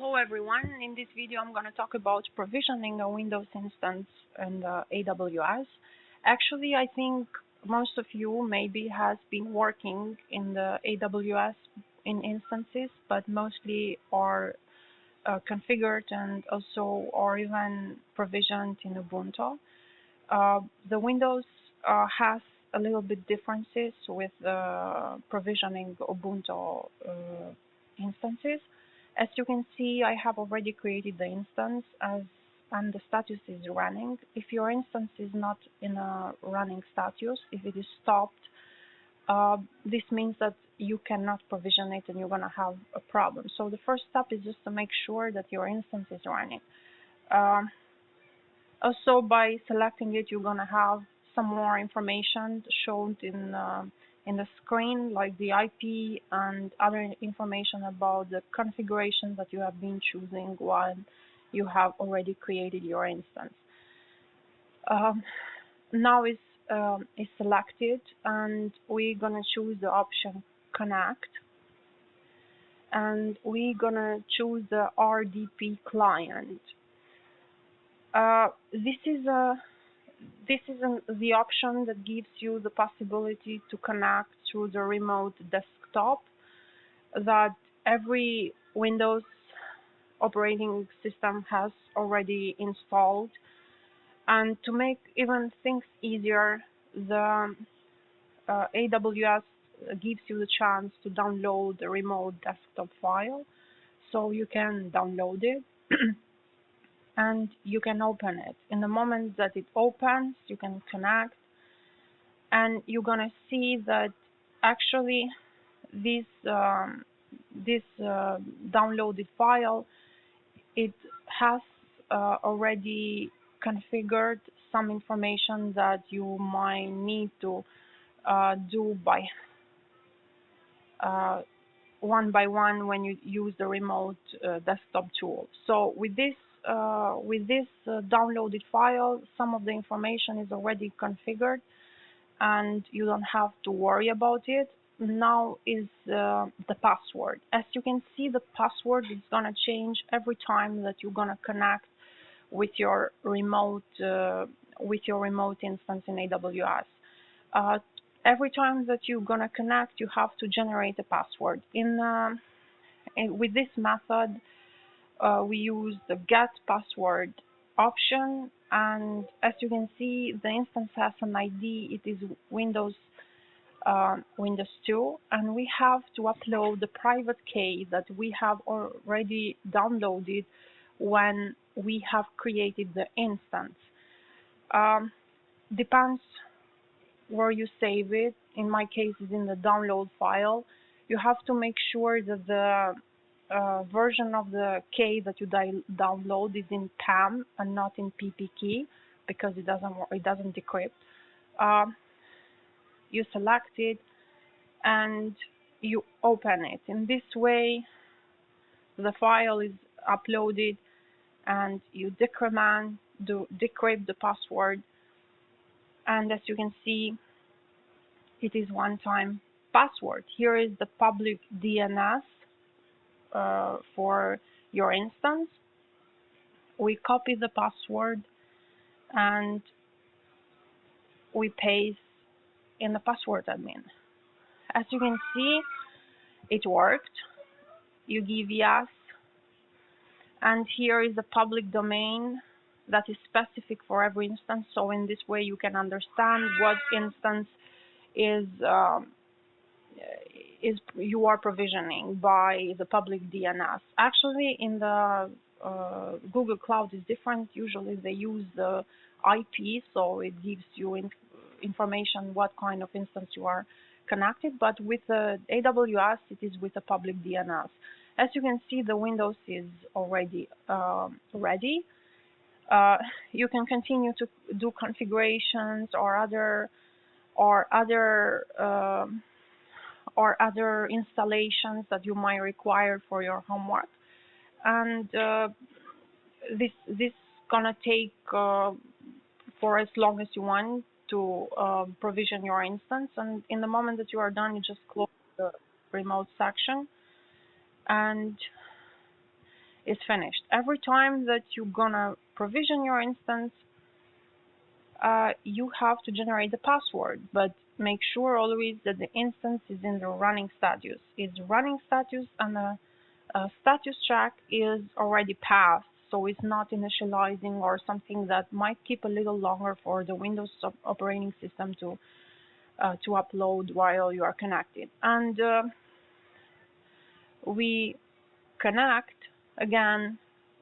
Hello everyone, in this video I'm going to talk about provisioning a Windows instance in the AWS. Actually, I think most of you maybe has been working in the AWS in instances, but mostly are configured and also are even provisioned in Ubuntu. The Windows has a little bit differences with provisioning Ubuntu instances. As you can see, I have already created the instance and the status is running. If your instance is not in a running status, if it is stopped, this means that you cannot provision it and you're going to have a problem. So the first step is just to make sure that your instance is running. Also, by selecting it, you're going to have some more information shown in the screen, like the IP and other information about the configuration that you have been choosing while you have already created your instance. Now is selected, and we're gonna choose the option Connect, and we're gonna choose the RDP client. This is the option that gives you the possibility to connect through the remote desktop that every Windows operating system has already installed. And to make even things easier, the AWS gives you the chance to download the remote desktop file, so you can download it. And you can open it. In the moment that it opens, you can connect, and you're gonna see that actually this downloaded file, it has already configured some information that you might need to do by one by one when you use the remote desktop tool. So with this downloaded file, some of the information is already configured and you don't have to worry about it. Now is the password. As you can see, the password is going to change every time that you're going to connect with your remote instance in AWS. Every time that you're going to connect, you have to generate a password. With this method, we use the get password option, and as you can see, the instance has an ID. It is Windows 2, and we have to upload the private key that we have already downloaded when we have created the instance. Depends where you save it. In my case, it's in the download file. You have to make sure that the version of the key that you download is in PAM and not in PPKey, because it doesn't decrypt. You select it and you open it. In this way, the file is uploaded and you decrypt the password. And as you can see, it is one-time password. Here is the public DNS for your instance. We copy the password and we paste in the password admin. As you can see, it worked. You give yes, and here is the public domain that is specific for every instance. So in this way, you can understand what instance is you are provisioning by the public DNS. Actually, in the Google Cloud is different. Usually they use the IP, so it gives you information what kind of instance you are connected. But with the AWS, it is with the public DNS. As you can see, the Windows is already ready. You can continue to do configurations or other installations that you might require for your homework, and this gonna take for as long as you want to provision your instance. And in the moment that you are done, you just close the remote section, and is finished. Every time that you're gonna provision your instance, you have to generate the password, but make sure always that the instance is in the running status. It's running status, and the status check is already passed, so it's not initializing or something that might keep a little longer for the Windows operating system to upload while you are connected. And we connect again.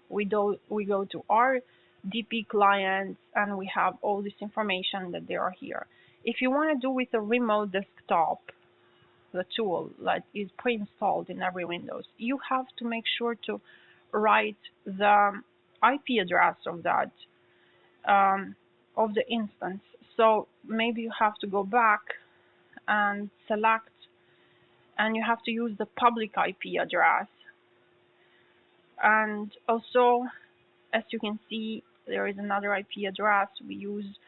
We go to our DP clients, and we have all this information that they are here. If you want to do with a remote desktop, the tool that is pre-installed in every Windows, you have to make sure to write the IP address of that of the instance. So maybe you have to go back and select, and you have to use the public IP address. And also, as you can see, there is another IP address. We use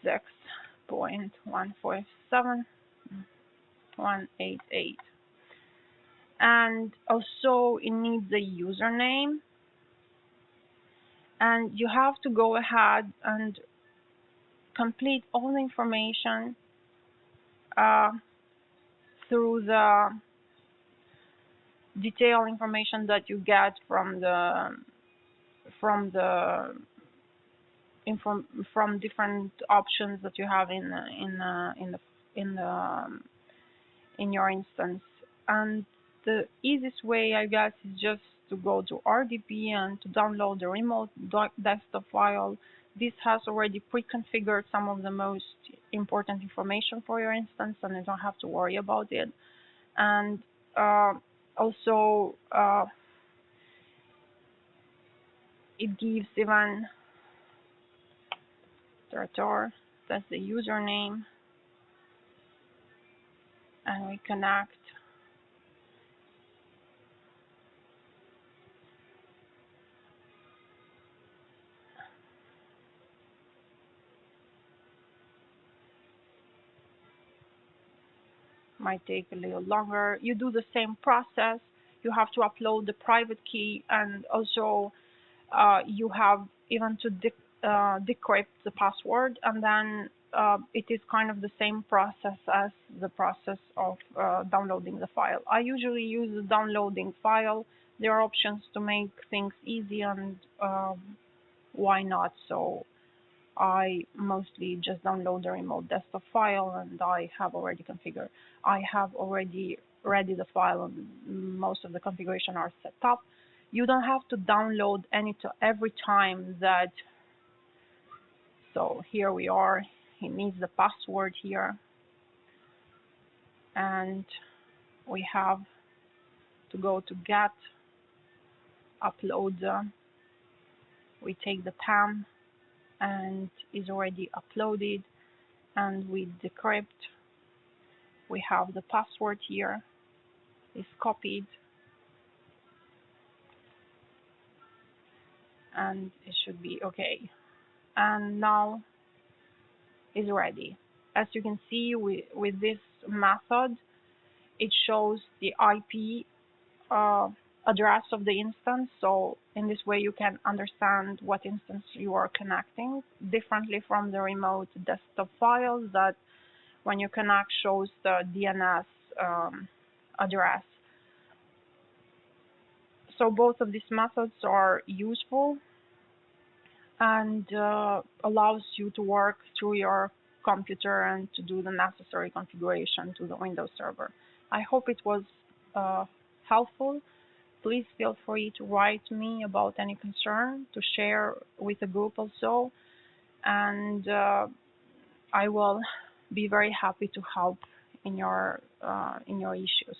6.147.188. And also it needs a username, and you have to go ahead and complete all the information through the detailed information that you get from different options that you have in your instance. And the easiest way, I guess, is just to go to RDP and to download the remote desktop file. This has already pre-configured some of the most important information for your instance, and you don't have to worry about it. And also, it gives even that's the username, and we connect. Might take a little longer. You do the same process. You have to upload the private key, and also you have even to decrypt the password, and then it is kind of the same process as the process of downloading the file. I usually use the downloading file. There are options to make things easy, and why not? So I mostly just download the remote desktop file, and I have already configured. I have already ready the file, and most of the configuration are set up. You don't have to download every time that. So here we are. It needs the password here, and we have to go to get, upload. We take the PAM, and is already uploaded, and we decrypt. We have the password here. Is copied, and it should be okay. And now is ready. As you can see, with this method, it shows the IP address of the instance. So in this way, you can understand what instance you are connecting, differently from the remote desktop files that when you connect shows the DNS address. So both of these methods are useful and allows you to work through your computer and to do the necessary configuration to the Windows server. I hope it was helpful. Please feel free to write me about any concern, to share with the group also, and I will be very happy to help in your issues.